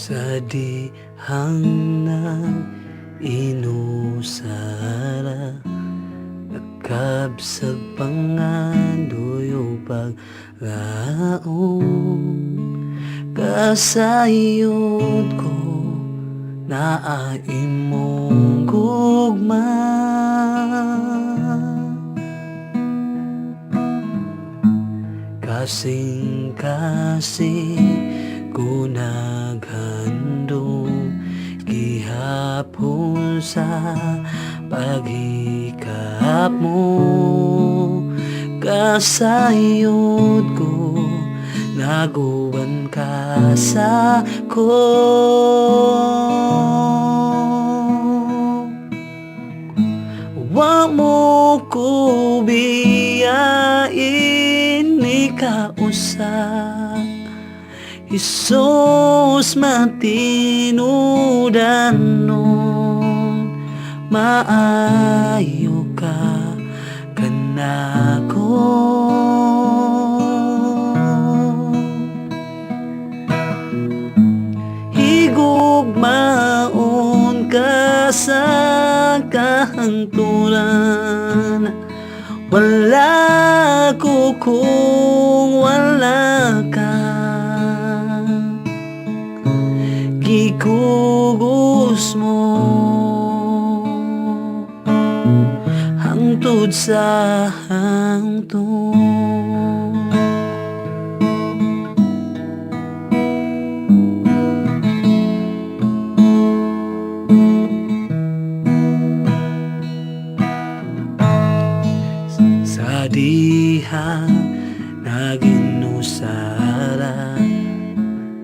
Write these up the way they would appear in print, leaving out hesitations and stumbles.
Sa dihang ng inusara, nakabsag pangandoy o paglaong, kasayod ko na imong gugma. Kasing-kasing ko naghandong gihapon sa paghikap mo. Kasayod ko naguban ka sa ko. Wa mo ko biyain ni kausa, Isus matinudanon, maayo ka kanako. Higugmaon ka sa kahangturan, wala ko kung wala ka. Gikugos mo hangtod sa hangtod. Sa dihang naginusara,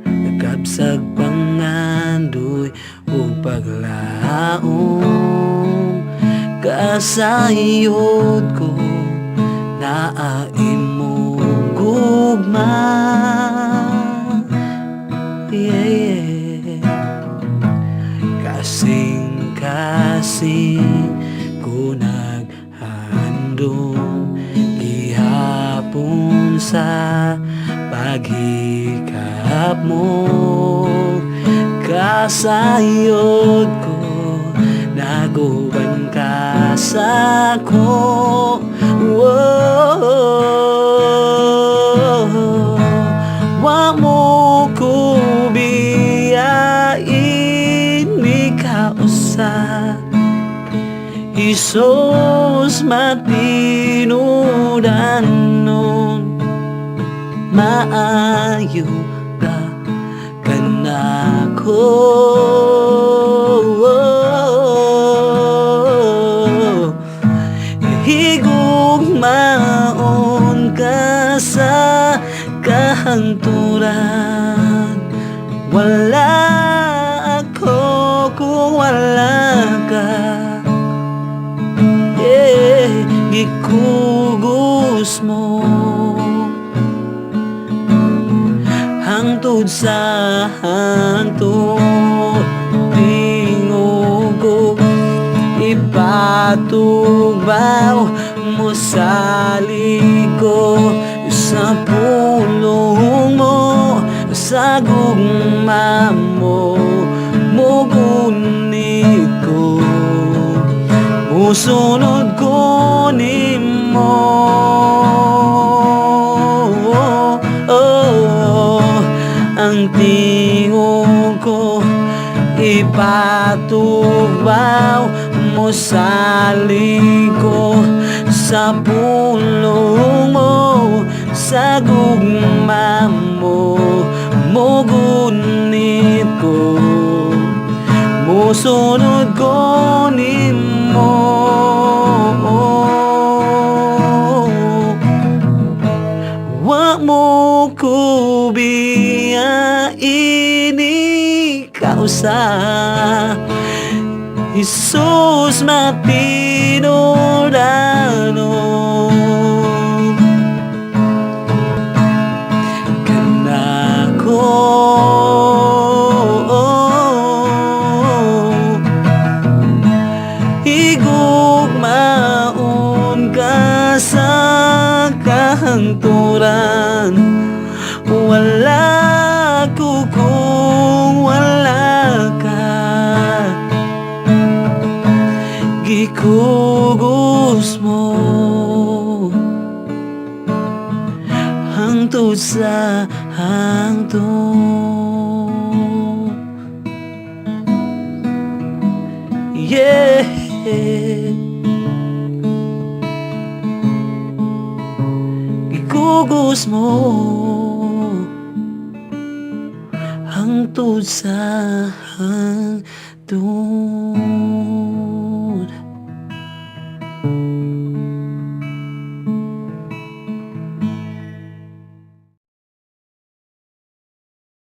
nakabsag pangandoy o paglaong, kasayod ko na imong gugma. Kasing-kasing ko naghandong gihapon sa paghikap mo. Kasayod ko naguban ka sa ko. Wa mo ko biyain ni kausa, Isus matinudanon, maayo ka kanako. Higugmaon ka sa kahangturan, wala ako kung wala ka. Gikugos mo hangtod sa hangtod. Tingog ko ipatugbaw mo sa liko, sa pulong mo, sa gugma mo, mugunit ko, musunod ko nimo. Ang tingog ko ipatugbaw mo sa liko, sa pulong mo, sa gugma mo, mugunit ko, musunod ko nimo. Wa mo ko biyain ni kausa, Jesus matinurano kanako higugmaon ka sa kahangturan wala ko kung wala ka gikugos mo hangtod sa hangtod yeah gikugos mo hangtod sa hangtod